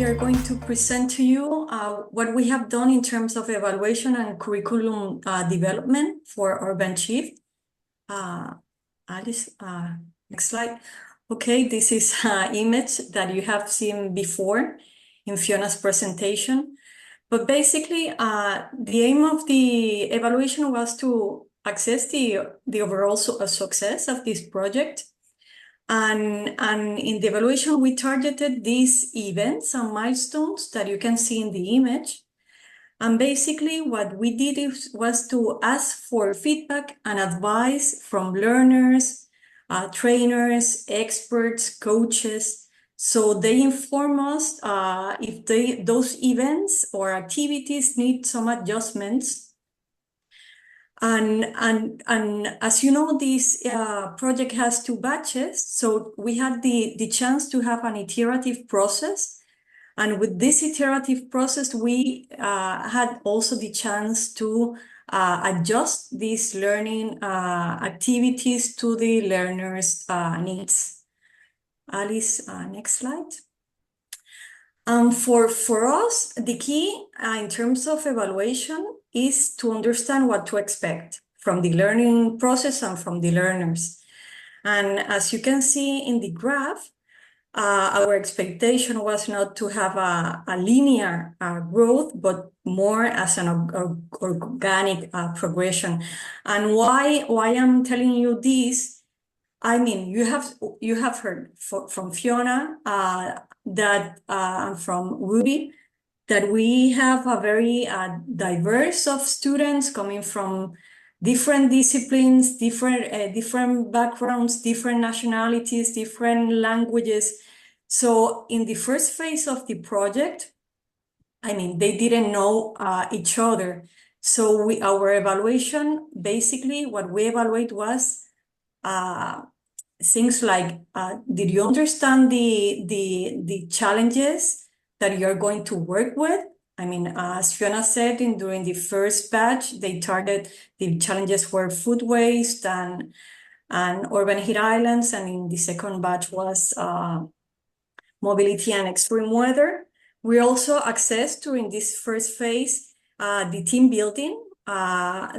are going to present to you what we have done in terms of evaluation and curriculum development for Urban Chief. Alice, next slide. Okay, this is an image that you have seen before in Fiona's presentation. But basically, the aim of the evaluation was to assess the overall success of this project. And in the evaluation, we targeted these events and milestones that you can see in the image. And basically, what we did was to ask for feedback and advice from learners, trainers, experts, coaches. So they inform us if those events or activities need some adjustments. And as you know, this project has 2 batches. So we had the chance to have an iterative process. And with this iterative process, we had also the chance to adjust these learning activities to the learners' needs. Alice, next slide. For us, the key in terms of evaluation is to understand what to expect from the learning process and from the learners. And as you can see in the graph, our expectation was not to have a linear growth, but more as an organic progression. And why I'm telling you this, I mean, you have heard from Fiona that from Ruby that we have a very diverse of students coming from different disciplines, different backgrounds, different nationalities, different languages. So in the first phase of the project, I mean, they didn't know each other. So our evaluation, basically what we evaluate was things like, did you understand the challenges that you're going to work with? I mean, as Fiona said, during the first batch, they targeted the challenges were food waste and urban heat islands, and in the second batch was mobility and extreme weather. We also assessed during this first phase the team building.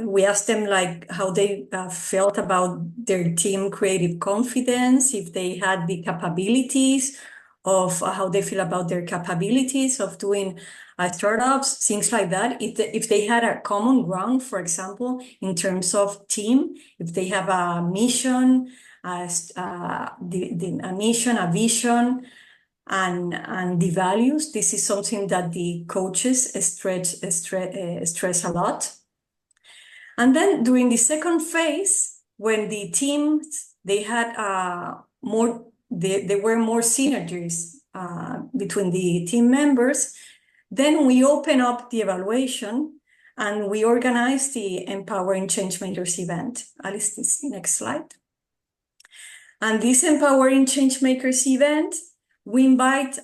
We asked them like how they felt about their team creative confidence, if they had the capabilities of how they feel about their capabilities of doing startups, things like that. If they had a common ground, for example, in terms of team, if they have a mission, a mission, a vision, and the values, this is something that the coaches stress a lot. And then during the second phase, when the teams, they had there were more synergies between the team members, then we open up the evaluation and we organize the Empowering Changemakers event. Alice, this next slide. And this Empowering Changemakers event, we invite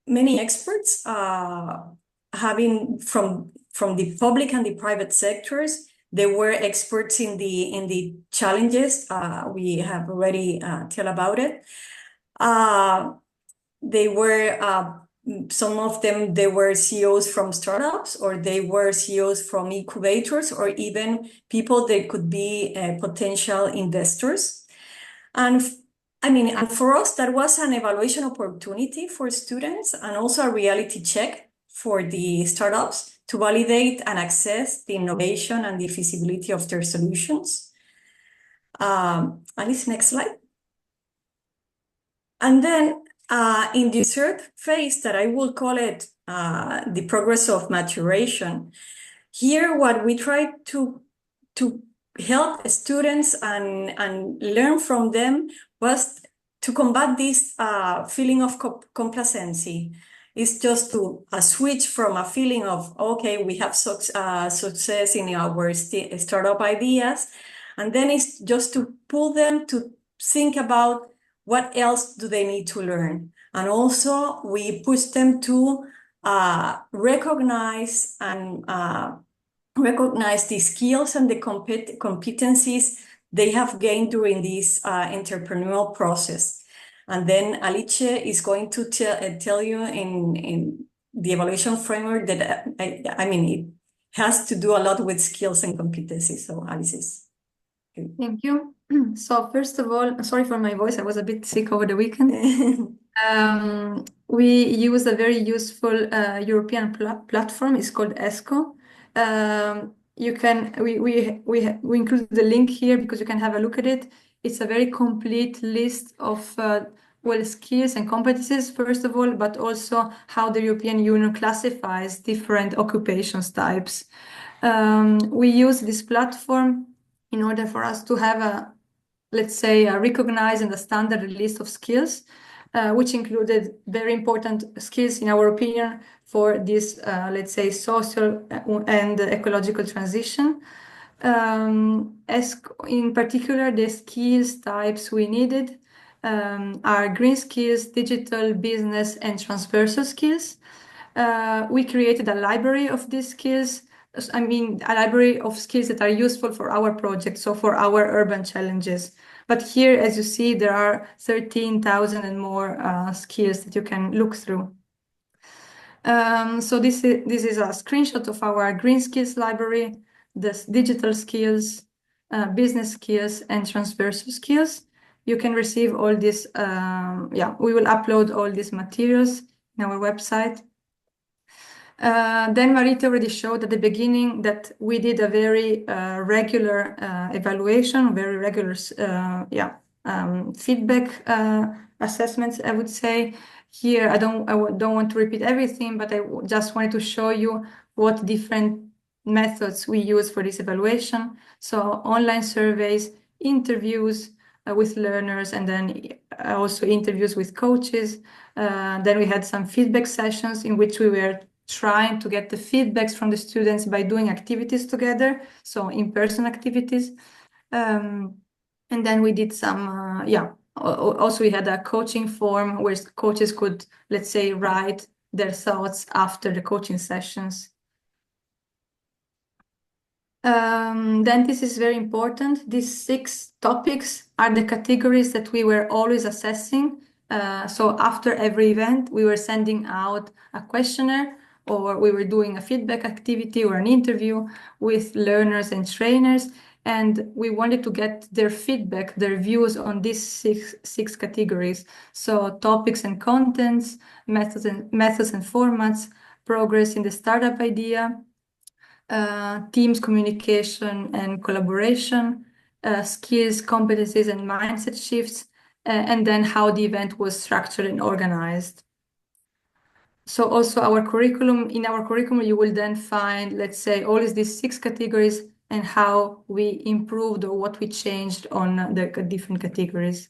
many experts, having from the public and the private sectors. They were experts in the challenges. We have already tell about it. They were some of them. They were CEOs from startups, or they were CEOs from incubators, or even people that could be potential investors. And I mean, and for us, that was an evaluation opportunity for students and also a reality check for the startups to validate and assess the innovation and the feasibility of their solutions. Alice, next slide. And then in the third phase, that I will call it the progress of maturation, here what we try to help students and learn from them was to combat this feeling of complacency. It's just to switch from a feeling of, okay, we have success in our startup ideas, and then it's just to pull them to think about what else do they need to learn. And also we push them to recognize the skills and the competencies they have gained during this entrepreneurial process. And then Alice is going to tell you in the evaluation framework that, I mean, it has to do a lot with skills and competencies. So Alice. Thank you. So first of all, sorry for my voice. I was a bit sick over the weekend. We use a very useful European platform. It's called ESCO. You can we include the link here because you can have a look at it. It's a very complete list of well, skills and competencies first of all, but also how the European Union classifies different occupations types. We use this platform in order for us to have a, let's say, a recognized and a standard list of skills, which included very important skills, in our opinion, for this, let's say, social and ecological transition. As in particular, the skills types we needed are green skills, digital, business, and transversal skills. We created a library of these skills. I mean, a library of skills that are useful for our project, so for our urban challenges. But here, as you see, there are 13,000 and more skills that you can look through. So this is a screenshot of our green skills library, the digital skills, business skills, and transversal skills. You can receive all this. We will upload all these materials in our website. Then Marita already showed at the beginning that we did a very regular evaluation, very regular feedback assessments, I would say. Here, I don't want to repeat everything, but I just wanted to show you what different methods we use for this evaluation. So online surveys, interviews with learners, and then also interviews with coaches. Then we had some feedback sessions in which we were trying to get the feedbacks from the students by doing activities together, so in-person activities. And then we did some, also we had a coaching form where coaches could, let's say, write their thoughts after the coaching sessions. Then this is very important. These 6 topics are the categories that we were always assessing. So after every event, we were sending out a questionnaire, or we were doing a feedback activity or an interview with learners and trainers. And we wanted to get their feedback, their views on these six categories. So topics and contents, methods and formats, progress in the startup idea, teams, communication and collaboration, skills, competencies and mindset shifts, and then how the event was structured and organized. So also in our curriculum, you will then find, let's say, all of these 6 categories and how we improved or what we changed on the different categories.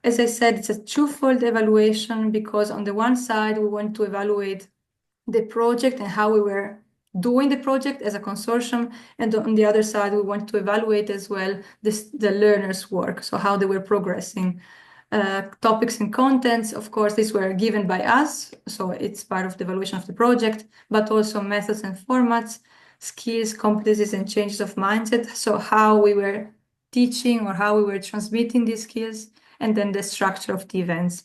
As I said, it's a twofold evaluation because on the one side, we want to evaluate the project and how we were doing the project as a consortium. And on the other side, we want to evaluate as well the learners' work, so how they were progressing. Topics and contents, of course, these were given by us, so it's part of the evaluation of the project, but also methods and formats, skills, competencies, and changes of mindset, so how we were teaching or how we were transmitting these skills, and then the structure of the events.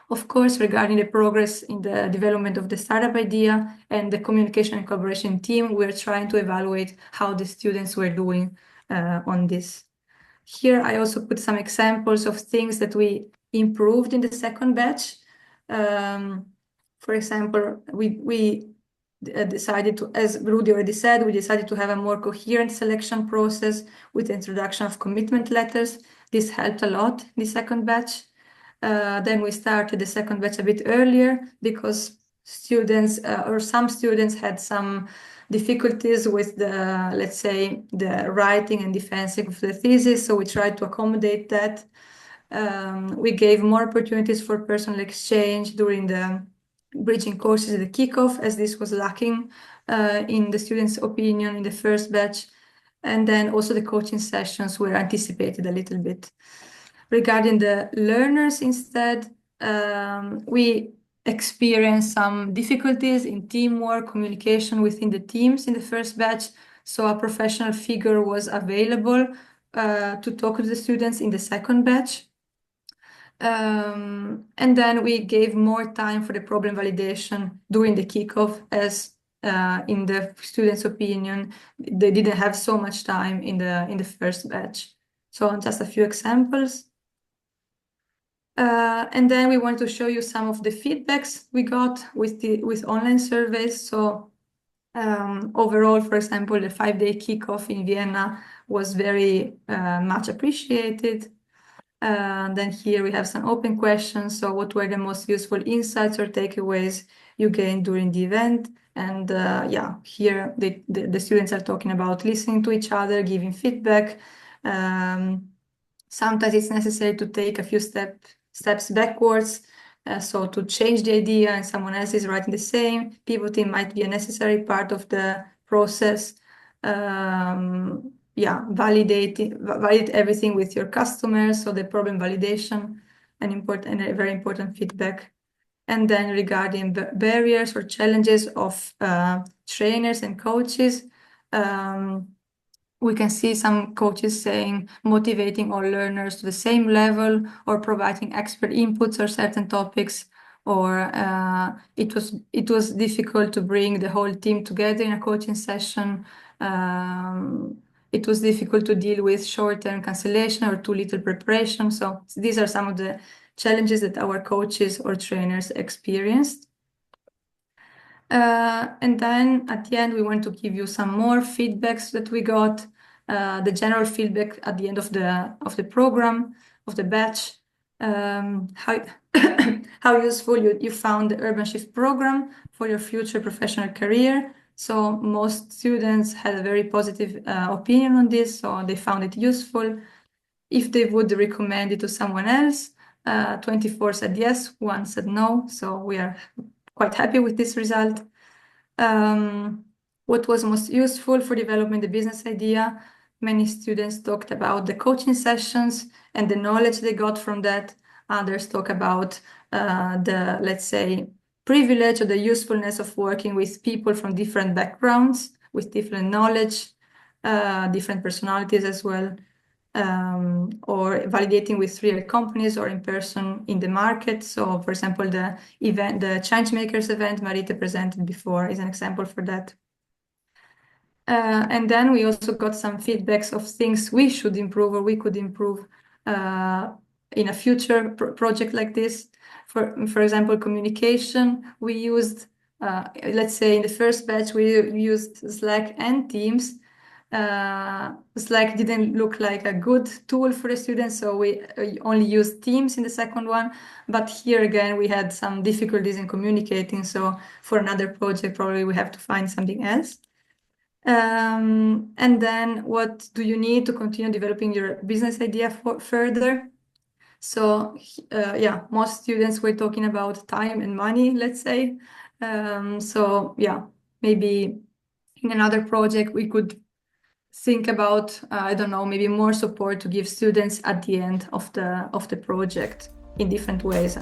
Of course, regarding the progress in the development of the startup idea and the communication and collaboration team, we're trying to evaluate how the students were doing on this. Here, I also put some examples of things that we improved in the second batch. For example, we decided to, as Rudy already said, we decided to have a more coherent selection process with the introduction of commitment letters. This helped a lot in the second batch. Then we started the second batch a bit earlier because students or some students had some difficulties with the, let's say, the writing and defending of the thesis. So we tried to accommodate that. We gave more opportunities for personal exchange during the bridging courses at the kickoff, as this was lacking in the students' opinion in the first batch. And then also the coaching sessions were anticipated a little bit. Regarding the learners instead, we experienced some difficulties in teamwork, communication within the teams in the first batch. So a professional figure was available to talk to the students in the second batch. And then we gave more time for the problem validation during the kickoff, as in the students' opinion, they didn't have so much time in the first batch. So just a few examples. And then we want to show you some of the feedbacks we got with online surveys. So overall, for example, the 5-day kickoff in Vienna was very much appreciated. Then here we have some open questions. So what were the most useful insights or takeaways you gained during the event? And yeah, here the students are talking about listening to each other, giving feedback. Sometimes it's necessary to take a few steps backwards. So to change the idea and someone else is writing the same, pivoting might be a necessary part of the process. Yeah, validate everything with your customers. So the problem validation, and a very important feedback. And then regarding barriers or challenges of trainers and coaches, we can see some coaches saying motivating all learners to the same level or providing expert inputs on certain topics, or it was difficult to bring the whole team together in a coaching session. It was difficult to deal with short-term cancellation or too little preparation. So these are some of the challenges that our coaches or trainers experienced. And then at the end, we want to give you some more feedbacks that we got. The general feedback at the end of the program, of the batch, how how useful you found the Urban Shift program for your future professional career. So most students had a very positive opinion on this, so they found it useful. If they would recommend it to someone else, 24 said yes, 1 said no. So we are quite happy with this result. What was most useful for developing the business idea? Many students talked about the coaching sessions and the knowledge they got from that. Others talk about the, let's say, privilege or the usefulness of working with people from different backgrounds, with different knowledge, different personalities as well. Or validating with real companies or in person in the market. So, for example, the Changemakers event Marita presented before is an example for that. And then we also got some feedbacks of things we should improve or we could improve in a future project like this. For example, communication. We used, let's say in the first batch, we used Slack and Teams. Slack didn't look like a good tool for the students, so we only used Teams in the second one. But here again, we had some difficulties in communicating. So for another project, probably we have to find something else. And then what do you need to continue developing your business idea further? So yeah, most students were talking about time and money, let's say. So yeah, maybe in another project we could think about, I don't know, maybe more support to give students at the end of the project in different ways.